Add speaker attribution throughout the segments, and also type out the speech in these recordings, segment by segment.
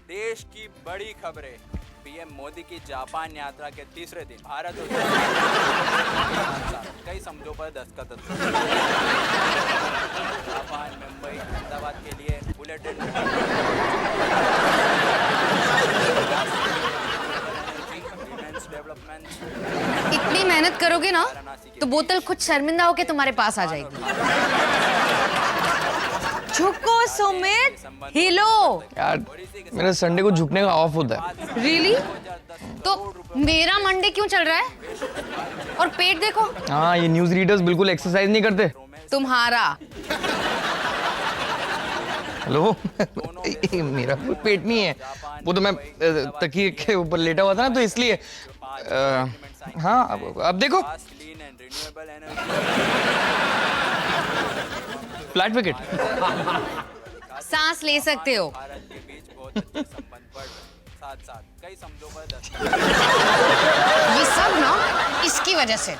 Speaker 1: देश की बड़ी खबरें। पीएम मोदी की जापान यात्रा के तीसरे दिन भारत और कई समझौतों पर दस्तखत। जापान, मुंबई, अहमदाबाद के लिए बुलेटिन डेवलपमेंट।
Speaker 2: इतनी मेहनत करोगे ना तो बोतल खुद शर्मिंदा होके तुम्हारे पास आ जाएगी। झुको सुमित, हिलो।
Speaker 3: यार मेरा संडे को झुकने का ऑफ होता है।
Speaker 2: रियली? तो मेरा मंडे क्यों चल रहा है? और पेट देखो।
Speaker 3: हाँ, ये न्यूज रीडर्स बिल्कुल एक्सरसाइज नहीं करते।
Speaker 2: तुम्हारा
Speaker 3: हेलो मेरा कोई पेट नहीं है, वो तो मैं तकिए के ऊपर लेटा हुआ था ना, तो इसलिए हाँ अब देखो फ्लैट विकेट।
Speaker 2: सांस ले सकते हो।
Speaker 1: भारत के बीच बहुत अच्छे संबंध पर साथ-साथ कई समझौतों पर दस्तखत।
Speaker 2: ये सब ना इसकी वजह से।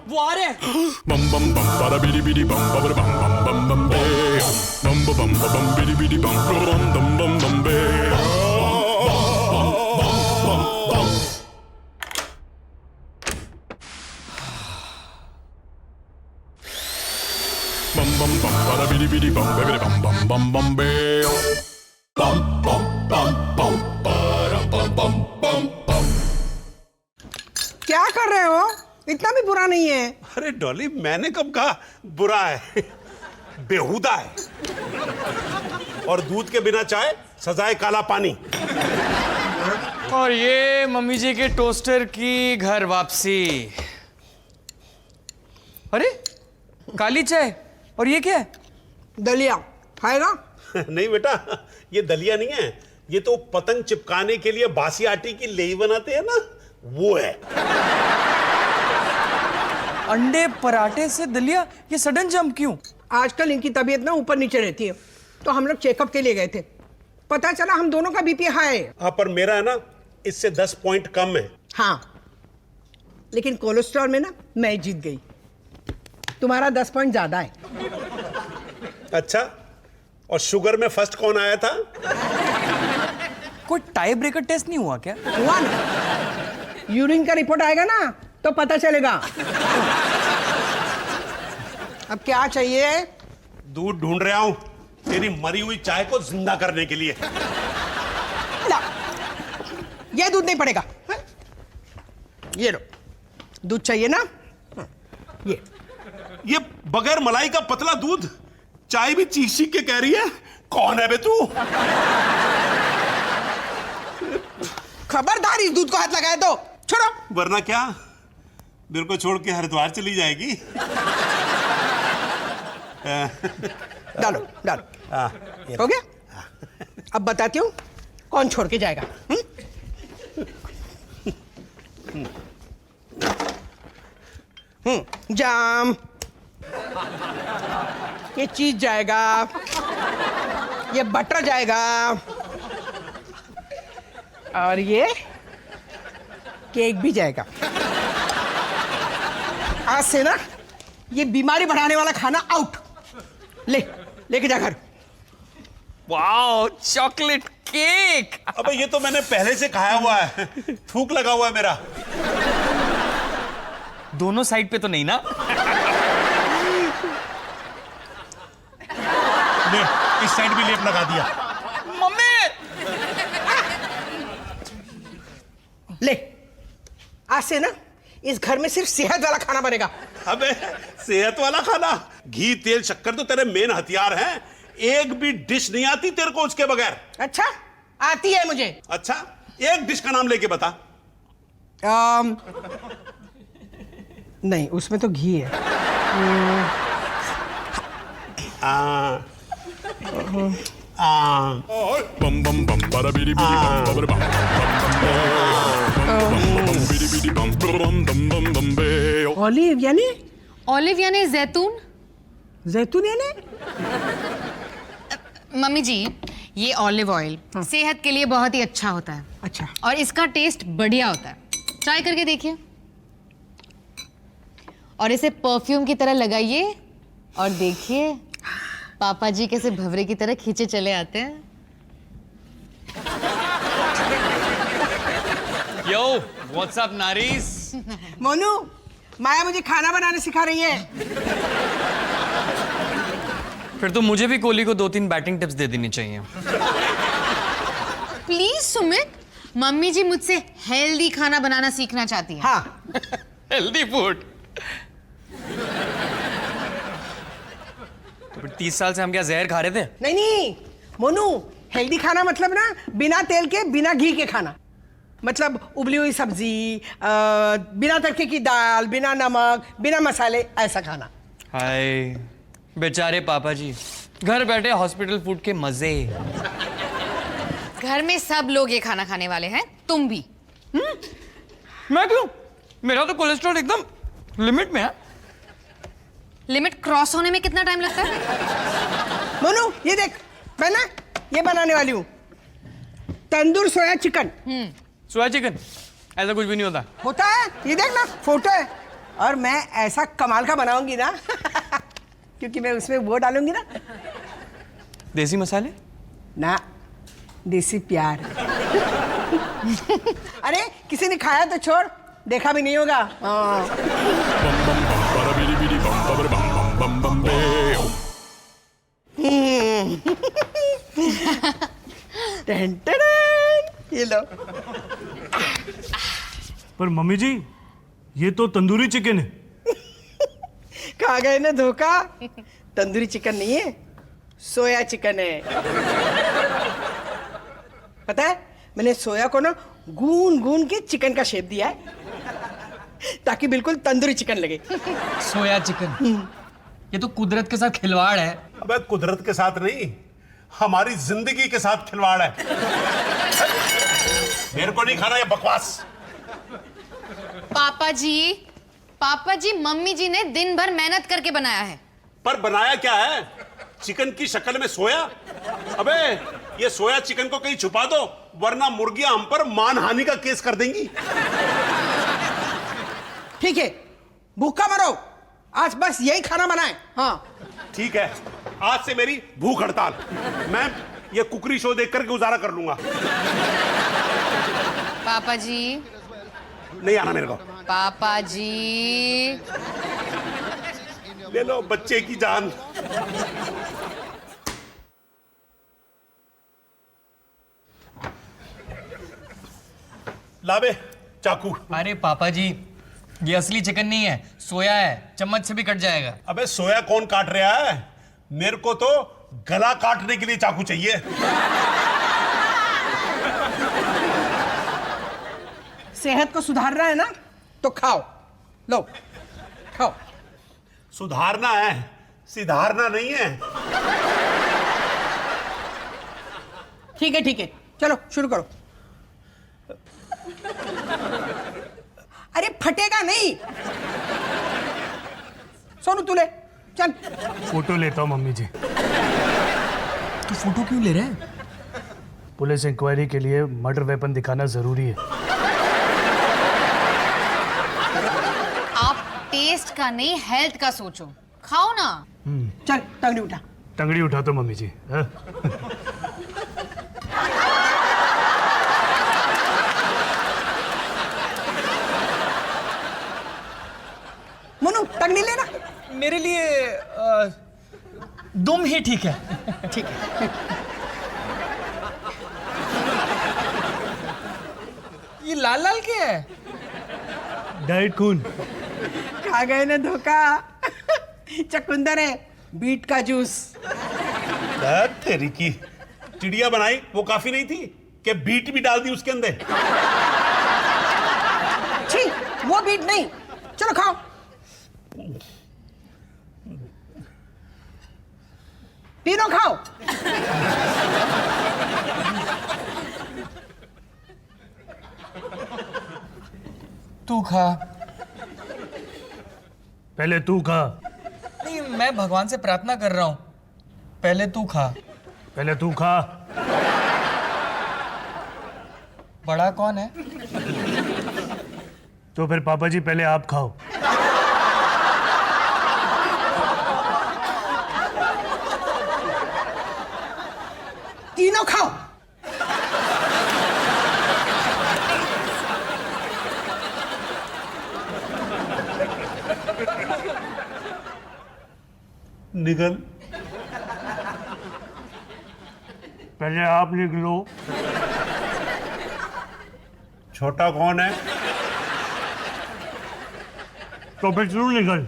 Speaker 4: वो आ रहे हैं।
Speaker 5: bum bum bum bada bidi bidi bum bum bum bum bum bum bum bum bum bidi bidi bum bum bum bum bum bum bum bum bada bidi bidi bum bum bum bum bum bum bum bum bum bum bum bum bum।
Speaker 6: क्या कर रहे हो? इतना भी बुरा नहीं है।
Speaker 7: अरे डॉली, मैंने कब कहा बुरा है? बेहुदा है। और दूध के बिना चाय सजाए काला पानी।
Speaker 3: और ये मम्मी जी के टोस्टर की घर वापसी। अरे काली चाय, और ये क्या है?
Speaker 6: दलिया खाएगा?
Speaker 7: नहीं बेटा, ये दलिया नहीं है, ये तो पतंग चिपकाने के लिए बासी आटे की लेई बनाते हैं ना, वो है।
Speaker 3: अंडे पराठे से दलिया, ये सडन जंप क्यों?
Speaker 6: आजकल इनकी तबीयत ना ऊपर नीचे रहती है, तो हम लोग चेकअप के लिए गए थे। पता चला हम दोनों का बीपी हाई है।
Speaker 7: हाँ, पर मेरा है ना इससे 10 पॉइंट कम है।
Speaker 6: हाँ, लेकिन कोलेस्ट्रॉल में ना मैं जीत गई। तुम्हारा 10 पॉइंट ज्यादा है।
Speaker 7: अच्छा, और शुगर में फर्स्ट कौन आया था?
Speaker 3: कोई टाई ब्रेकर टेस्ट नहीं हुआ क्या?
Speaker 6: हुआ ना, यूरिन का रिपोर्ट आएगा ना तो पता चलेगा। अब क्या चाहिए?
Speaker 7: दूध ढूंढ रहा हूं तेरी मरी हुई चाय को जिंदा करने के लिए।
Speaker 6: ला, ये दूध नहीं पड़ेगा। ये लो, दूध चाहिए ना?
Speaker 7: ये बगैर मलाई का पतला दूध, चाय भी चीख चीख के कह रही है। कौन है बे तू?
Speaker 6: खबरदार, इस दूध को हाथ लगाए तो छोड़ो।
Speaker 7: वरना क्या मेरे को छोड़ के हरिद्वार चली जाएगी?
Speaker 6: डालो डालो। हो गया? अब बताती हूँ कौन छोड़ के जाएगा। जाम, ये चीज जाएगा, ये बटर जाएगा, और ये केक भी जाएगा। आज से ना ये बीमारी बढ़ाने वाला खाना आउट। लेके जा घर।
Speaker 3: Wow, chocolate cake.
Speaker 7: अबे ये तो मैंने पहले से खाया हुआ है, थूक लगा हुआ है मेरा।
Speaker 3: दोनों साइड पे तो नहीं ना?
Speaker 7: ले, इस साइड भी लेप लगा दिया।
Speaker 3: मम्मी!
Speaker 6: ले, आज से ना इस घर में सिर्फ सेहत वाला खाना बनेगा।
Speaker 7: अबे सेहत वाला खाना? घी तेल शक्कर तो तेरे मेन हथियार हैं। एक भी डिश नहीं आती तेरे को उसके बगैर।
Speaker 6: अच्छा, आती है मुझे।
Speaker 7: अच्छा, एक डिश का नाम लेके बता।
Speaker 6: नहीं, उसमें तो घी है।
Speaker 5: bum bum bum bada bidi bidi bum bum bum bum bidi bidi bum bum bum bum bum bum।
Speaker 6: Olive यानी?
Speaker 2: ऑलिव यानी जैतून।
Speaker 6: जैतून यानी?
Speaker 2: मम्मी जी, ये ऑलिव ऑयल सेहत के लिए बहुत ही अच्छा होता है
Speaker 6: अच्छा
Speaker 2: और इसका टेस्ट बढ़िया होता है। ट्राई करके देखिए और इसे परफ्यूम की तरह लगाइए और देखिए पापा जी कैसे भंवरे की तरह खींचे चले आते हैं।
Speaker 3: यो व्हाट्सअप नारीस।
Speaker 6: मोनू, माया मुझे खाना बनाने सिखा रही है।
Speaker 3: फिर तो मुझे भी कोहली को 2-3 बैटिंग टिप्स दे देनी चाहिए।
Speaker 2: प्लीज सुमित, मम्मी जी मुझसे हेल्दी खाना बनाना सीखना चाहती है।
Speaker 6: हाँ
Speaker 3: हेल्दी फूड। तो फिर 30 साल से हम क्या जहर खा रहे थे?
Speaker 6: नहीं नहीं मोनू, हेल्दी खाना मतलब ना बिना तेल के बिना घी के खाना, मतलब उबली हुई सब्जी, बिना तड़के की दाल, बिना नमक, बिना मसाले, ऐसा खाना।
Speaker 3: हाय बेचारे पापा जी, घर बैठे हॉस्पिटल फूड के मजे।
Speaker 2: घर में सब लोग ये खाना खाने वाले हैं, तुम भी।
Speaker 3: मैं क्यों? मेरा तो कोलेस्ट्रॉल एकदम लिमिट में है।
Speaker 2: लिमिट क्रॉस होने में कितना टाइम लगता है?
Speaker 6: मोनू ये देख, मैं ना ये बनाने वाली हूँ, तंदूर सोया चिकन।
Speaker 3: Soya chicken? ऐसा कुछ भी नहीं होता।
Speaker 6: होता है, ये देख ना, फोटो है। और मैं ऐसा कमाल का बनाऊंगी ना क्योंकि मैं उसमें वो डालूंगी ना,
Speaker 3: देसी मसाले
Speaker 6: ना, देसी प्यार। अरे किसी ने खाया तो छोड़, देखा भी नहीं होगा। हाँ।
Speaker 5: Bam bam bam bam bam bam bam.
Speaker 6: टन टन, ये लो।
Speaker 8: पर मम्मी जी, ये तो तंदूरी चिकन है।
Speaker 6: खा गए ना धोखा। तंदूरी चिकन नहीं है, सोया चिकन है। पता है, मैंने सोया को ना गून गून के चिकन का शेप दिया है ताकि बिल्कुल तंदूरी चिकन लगे।
Speaker 3: सोया चिकन, ये तो कुदरत के साथ खिलवाड़ है।
Speaker 7: अबे कुदरत के साथ नहीं, हमारी जिंदगी के साथ खिलवाड़ है। मेरे को नहीं खाना ये बकवास।
Speaker 2: पापा जी मम्मी जी ने दिन भर मेहनत करके बनाया है।
Speaker 7: पर बनाया क्या है? चिकन की शक्ल में सोया। अबे ये सोया चिकन को कहीं छुपा दो, वरना मुर्गियां हम पर मानहानि का केस कर देंगी।
Speaker 6: ठीक है, भूखा मरो, आज बस यही खाना बनाए। हाँ
Speaker 7: ठीक है, आज से मेरी भूख हड़ताल। मैं ये कुकरी शो देख करके गुजारा कर लूंगा।
Speaker 2: पापा जी,
Speaker 7: नहीं आना मेरे को।
Speaker 2: पापा जी।
Speaker 7: ले लो बच्चे की जान। लाबे चाकू।
Speaker 3: अरे पापा जी, ये असली चिकन नहीं है, सोया है, चम्मच से भी कट जाएगा।
Speaker 7: अबे सोया कौन काट रहा है? मेरे को तो गला काटने के लिए चाकू चाहिए।
Speaker 6: सेहत को सुधारना है ना, तो खाओ, लो खाओ।
Speaker 7: सुधारना है, सिधारना नहीं है।
Speaker 6: ठीक है, चलो शुरू करो। अरे फटेगा नहीं। सोनू तू ले, चल।
Speaker 8: फोटो लेता हूँ मम्मी जी।
Speaker 3: तो फोटो क्यों ले रहे हैं?
Speaker 8: पुलिस इंक्वायरी के लिए मर्डर वेपन दिखाना जरूरी है।
Speaker 2: आप टेस्ट का नहीं हेल्थ का सोचो, खाओ ना।
Speaker 6: चल टंगड़ी उठा।
Speaker 8: टंगड़ी उठा तो मम्मी जी। हाँ?
Speaker 6: मोनू टंगड़ी लेना।
Speaker 3: मेरे लिए दुम ही ठीक है।
Speaker 6: ठीक है।
Speaker 3: ये लाल लाल क्या है?
Speaker 8: डाइट खून।
Speaker 6: खा गए ना धोखा। चकुंदर है, बीट का जूस।
Speaker 7: तेरी की चिड़िया बनाई वो काफी नहीं थी कि बीट भी डाल दी उसके अंदर।
Speaker 6: छी, वो बीट नहीं, चलो खाओ। तीनों खाओ।
Speaker 3: तू खा।
Speaker 8: पहले तू खा।
Speaker 3: नहीं, मैं भगवान से प्रार्थना कर रहा हूं, पहले तू खा।
Speaker 8: पहले तू खा।
Speaker 3: बड़ा कौन है?
Speaker 8: तो फिर पापा जी पहले आप खाओ।
Speaker 6: तीनों खाओ।
Speaker 7: निगल।
Speaker 8: पहले आप निकलो।
Speaker 7: छोटा कौन है?
Speaker 8: तो फिर तू निकल।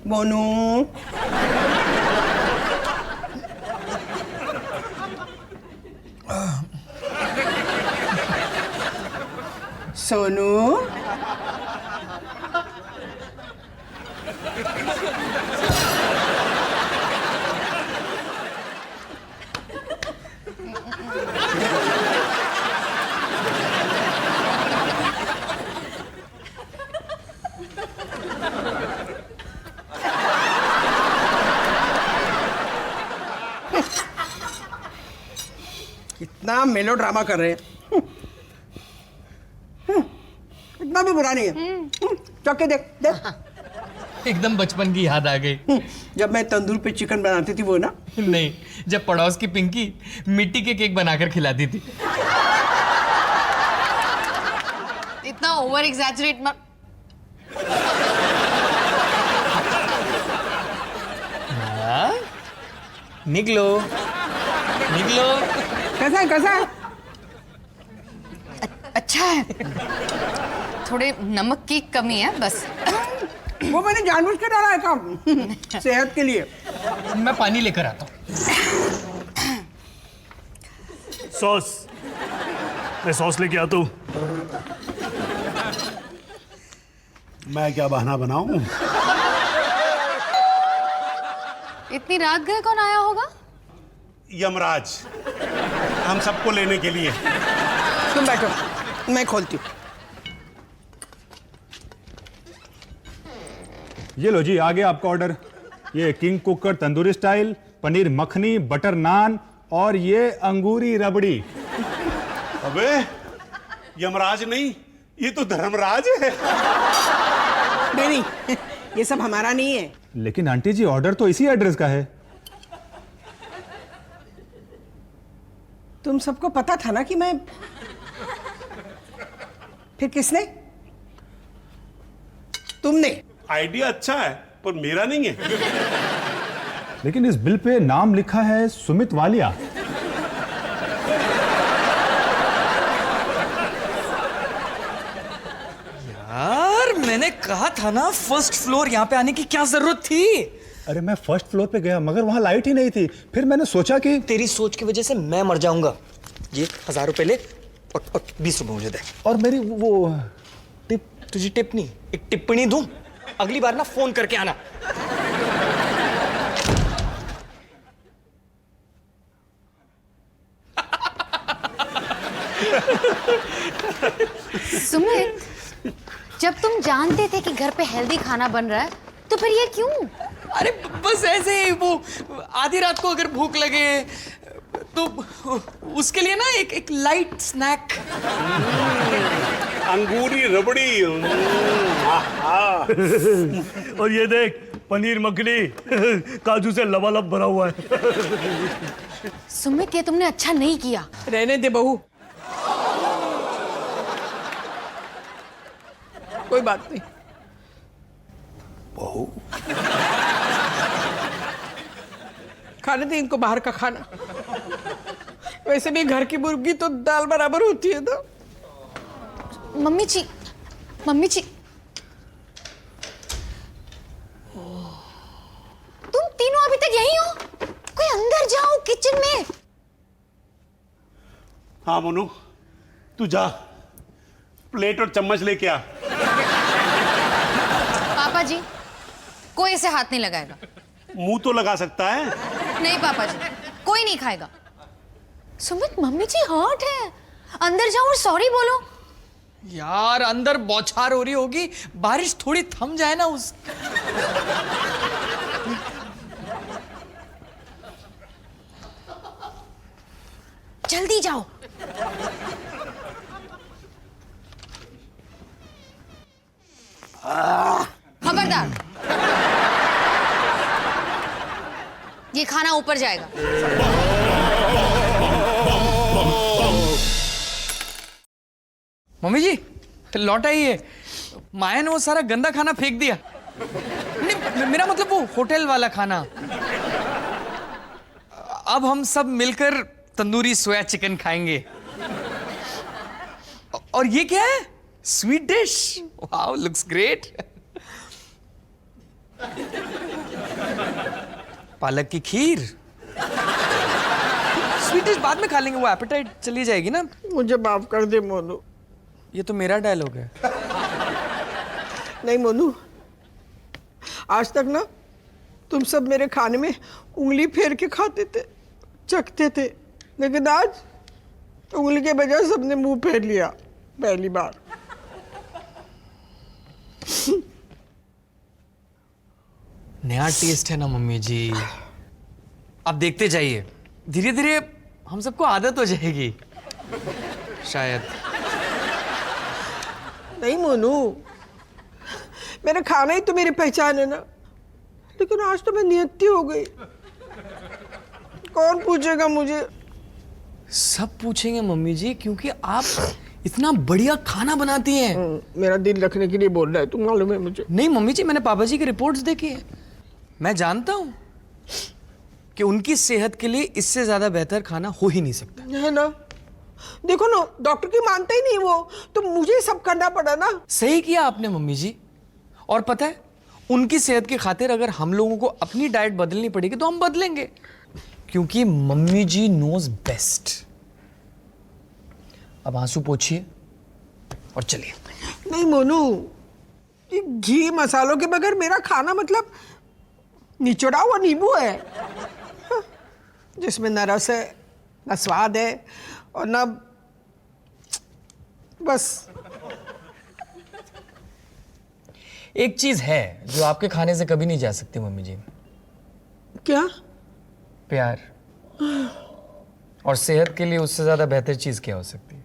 Speaker 6: मोनू, सोनू, इतना मेलो ड्रामा कर रहे हैं। इतना भी बुरा नहीं है। चख के देख देख।
Speaker 3: एकदम बचपन की याद आ गई।
Speaker 6: जब मैं तंदूर पे चिकन बनाती थी वो ना।
Speaker 3: नहीं, जब पड़ोस की पिंकी मिट्टी के केक बनाकर खिलाती थी।
Speaker 2: इतना ओवर एग्जैजरेट मत।
Speaker 3: निकलो निकलो।
Speaker 6: कैसा है?
Speaker 2: अच्छा है। थोड़े नमक की कमी है बस।
Speaker 6: वो मैंने जानबूझ के डाला है काम, सेहत के लिए।
Speaker 3: मैं पानी लेकर आता हूँ।
Speaker 8: सॉस, मैं सॉस लेके आता हूँ।
Speaker 7: मैं क्या बहाना बनाऊं?
Speaker 2: इतनी रात गए कौन आया होगा?
Speaker 7: यमराज, हम सबको लेने के लिए।
Speaker 6: तुम बैठो, मैं खोलती हूँ।
Speaker 9: ये लो जी, आ गया आपका ऑर्डर। ये king cooker tandoori style, paneer makhani, butter naan और ये अंगूरी रबड़ी।
Speaker 7: अबे यमराज नहीं, ये तो धर्मराज है।
Speaker 6: नहीं, ये सब हमारा नहीं है।
Speaker 9: लेकिन आंटी जी, ऑर्डर तो इसी एड्रेस का है।
Speaker 6: तुम सबको पता था ना कि मैं। फिर किसने? तुमने।
Speaker 7: आइडिया अच्छा है पर मेरा नहीं है।
Speaker 9: लेकिन इस बिल पे नाम लिखा है सुमित वालिया।
Speaker 3: यार, मैंने कहा था ना फर्स्ट फ्लोर यहाँ पे आने की क्या जरूरत थी?
Speaker 9: अरे मैं फर्स्ट फ्लोर पे गया मगर वहां लाइट ही नहीं थी। फिर मैंने सोचा कि
Speaker 3: तेरी सोच की वजह से मैं मर जाऊंगा। ये 1000 रुपए ले और 20 रुपए मुझे दे।
Speaker 9: और मेरी वो
Speaker 3: टिप, तुझे टिप नहीं, एक टिप्पणी दूं। अगली बार ना फोन करके आना।
Speaker 2: सुमित, जब तुम जानते थे कि घर पे हेल्दी खाना बन रहा है तो फिर ये क्यों?
Speaker 3: अरे बस ऐसे ही, वो आधी रात को अगर भूख लगे तो उसके लिए ना एक लाइट स्नैक।
Speaker 7: अंगूरी रबड़ी।
Speaker 8: और ये देख, पनीर मखनी काजू से लबालब भरा हुआ है।
Speaker 2: सुमित, ये तुमने अच्छा नहीं किया।
Speaker 6: रहने दे बहू, कोई बात नहीं।
Speaker 7: बहू,
Speaker 6: खाने दे इनको बाहर का खाना। वैसे भी घर की मुर्गी तो दाल बराबर होती है ना।
Speaker 2: मम्मी जी, मम्मी जी, तुम तीनों अभी तक यहीं हो? कोई अंदर जाओ किचन में।
Speaker 7: हाँ मोनू, तू जा, प्लेट और चम्मच लेके आ।
Speaker 2: पापा जी, कोई इसे हाथ नहीं लगाएगा।
Speaker 7: मुंह तो लगा सकता है।
Speaker 2: नहीं पापा जी, कोई नहीं खाएगा। सुमित, मम्मी जी हर्ट है, अंदर जाओ और सॉरी बोलो।
Speaker 3: यार, अंदर बौछार हो रही होगी, बारिश थोड़ी थम जाए ना।
Speaker 2: जल्दी जाओ। खबरदार, ये खाना ऊपर जाएगा।
Speaker 3: मम्मी जी लौट आइए। माया ने वो सारा गंदा खाना फेंक दिया। नहीं, मेरा मतलब वो होटल वाला खाना। अब हम सब मिलकर तंदूरी सोया चिकन खाएंगे। और ये क्या है? Sweet dish. Wow, looks great. पालक की खीर। स्वीट डिश बाद में खा लेंगे, वो एपेटाइट चली जाएगी ना।
Speaker 6: मुझे माफ कर दे मोनू।
Speaker 3: ये तो मेरा डायलॉग है।
Speaker 6: नहीं मोनू, आज तक ना तुम सब मेरे खाने में उंगली फेर के खाते थे, चखते थे, लेकिन आज उंगली के बजाय सबने मुंह फेर लिया पहली बार।
Speaker 3: नया टेस्ट है ना मम्मी जी। आप देखते जाइए, धीरे धीरे हम सबको आदत हो जाएगी शायद।
Speaker 6: नहीं मोनू, मेरा खाना ही तो मेरी पहचान है ना, लेकिन आज तो मैं नियति हो गई। कौन पूछेगा मुझे?
Speaker 3: सब पूछेंगे मम्मी जी, क्योंकि आप इतना बढ़िया खाना बनाती हैं।
Speaker 6: मेरा दिल रखने के लिए बोल रहा है, तुम मालूम है मुझे।
Speaker 3: नहीं मम्मी जी, मैंने पापा जी की रिपोर्ट्स देखी है। मैं जानता हूं कि उनकी सेहत के लिए इससे ज्यादा बेहतर खाना हो ही नहीं सकता।
Speaker 6: है ना? देखो ना, डॉक्टर की मानता ही नहीं वो, तो मुझे सब करना पड़ा ना।
Speaker 3: सही किया आपने मम्मी जी। और पता है, उनकी सेहत की खातिर अगर हम लोगों को अपनी डाइट बदलनी पड़ेगी तो हम बदलेंगे, क्योंकि मम्मी जी नोज बेस्ट। अब आंसू पोंछिए और चलिए।
Speaker 6: नहीं मोनू, ये घी मसालों के बगैर मेरा खाना मतलब निचोड़ा हुआ नींबू है, जिसमें न रस है, न स्वाद है, और न बस।
Speaker 3: एक चीज है जो आपके खाने से कभी नहीं जा सकती मम्मी जी।
Speaker 6: क्या?
Speaker 3: प्यार। और सेहत के लिए उससे ज्यादा बेहतर चीज क्या हो सकती है?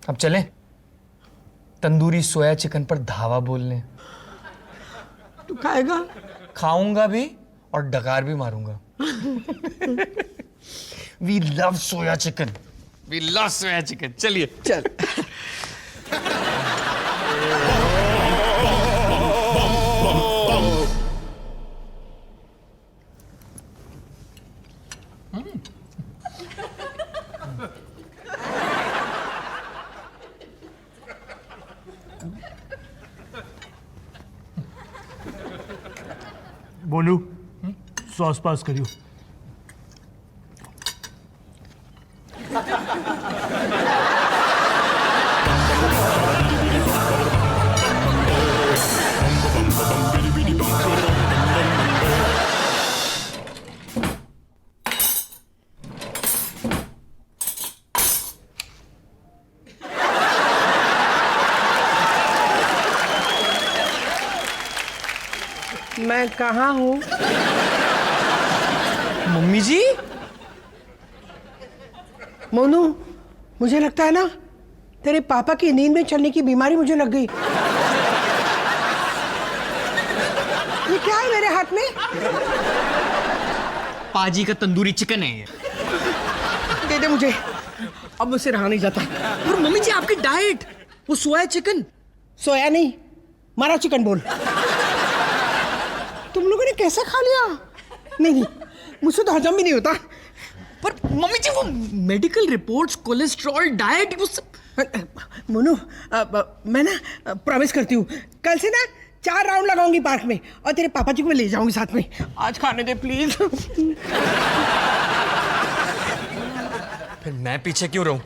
Speaker 3: अब चलें तंदूरी सोया चिकन पर धावा बोलने।
Speaker 6: तू खाएगा?
Speaker 3: खाऊंगा भी और डकार भी मारूंगा। We love soya chicken. We love soya chicken. चलिए
Speaker 6: चल।
Speaker 8: बोलू सॉस पास करियो।
Speaker 6: मैं कहाँ हूँ?
Speaker 3: मम्मी जी।
Speaker 6: मोनू, मुझे लगता है ना तेरे पापा की नींद में चलने की बीमारी मुझे लग गई। ये क्या है मेरे हाथ में?
Speaker 3: पाजी का तंदूरी चिकन है ये।
Speaker 6: दे दे मुझे, अब मुझसे रहा नहीं जाता।
Speaker 3: और मम्मी जी आपकी डाइट, वो सोया चिकन।
Speaker 6: सोया नहीं, मरा चिकन बोल। तुम लोगों ने कैसे खा लिया? नहीं, मुझसे तो हजम भी नहीं होता।
Speaker 3: पर मम्मी जी वो मेडिकल रिपोर्ट्स, कोलेस्ट्रॉल, डाइट, वो सब।
Speaker 6: मोनू, मैं ना प्रॉमिस करती हूँ, कल से ना 4 राउंड लगाऊंगी पार्क में, और तेरे पापा जी को मैं ले जाऊंगी साथ में। आज खाने दे प्लीज।
Speaker 3: फिर मैं पीछे क्यों रहूं?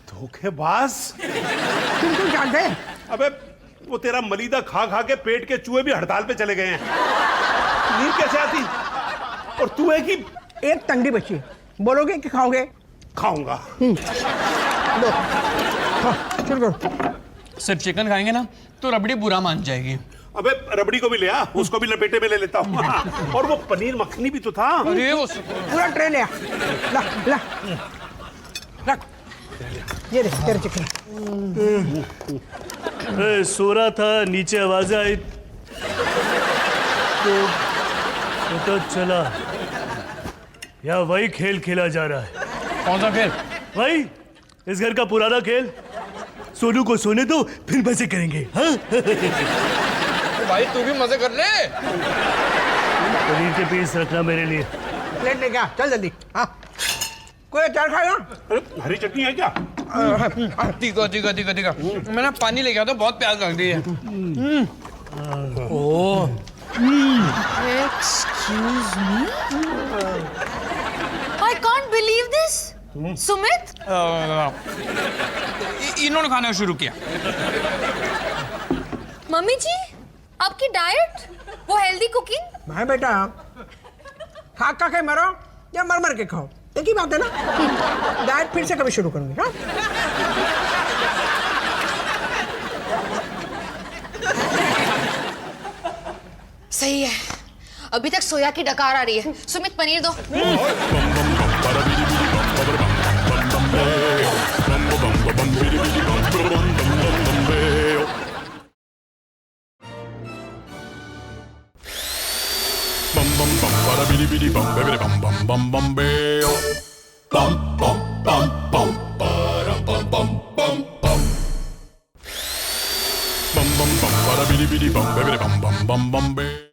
Speaker 7: धोखेबाज।
Speaker 6: तुम क्यों जानते हैं?
Speaker 7: अबे वो तेरा मलीदा खा खा के पेट के चूहे भी हड़ताल पे चले गए हैं। नींद कैसे आती? और तू है कि
Speaker 6: एक तंगड़ी बची है, बोलोगे कि खाओगे?
Speaker 7: खाऊंगा।
Speaker 6: लो हाँ, शुरू करो।
Speaker 3: सिर्फ चिकन खाएंगे ना तो रबड़ी बुरा मान जाएगी।
Speaker 7: अबे रबड़ी को भी ले आ, उसको भी लपेटे में ले लेता हूँ। और वो पनीर मखनी भी तो था।
Speaker 3: अरे वो
Speaker 6: पूरा ट्रे ले आ। ला ला रख, ये देख तेरे चिकन।
Speaker 8: सो रहा था, नीचे आवाजें आई तो पता चला यहाँ वही खेल खेला जा रहा है।
Speaker 3: कौन सा खेल?
Speaker 8: वही इस घर का पुराना खेल। सोनू को सोने दो, फिर मजे करेंगे। हाँ?
Speaker 3: भाई तू भी मजे कर ले।
Speaker 8: पनीर के पीस रखना मेरे लिए।
Speaker 6: प्लेट लेके आ, चल जल्दी। हाँ, कोई अचार खाएगा?
Speaker 7: अरे हरी चटनी है क्या?
Speaker 3: तीखा तीखा तीखा तीखा। मैंने पानी लेके आया था, बहुत प्यास लग रही है। ओह
Speaker 2: Excuse me? I can't believe this. Sumit?
Speaker 3: इन्होंने खाना शुरू किया।
Speaker 2: मम्मी जी, आपकी डाइट, वो हेल्दी कुकिंग?
Speaker 6: भाई बेटा, खा के मरो या मर मर के खाओ, एक ही बात है ना। डाइट फिर से कभी शुरू करूंगी। हाँ,
Speaker 2: सही है, अभी तक सोया की डकार आ रही है। सुमित पनीर दो।
Speaker 5: Bum bum bum para bidi bidi bum bidi bum bum bum bum beo. Bum bum bum bum para bum bum bum bum. Bum bum bum para bidi bidi bum bidi bum bum bum bum beo.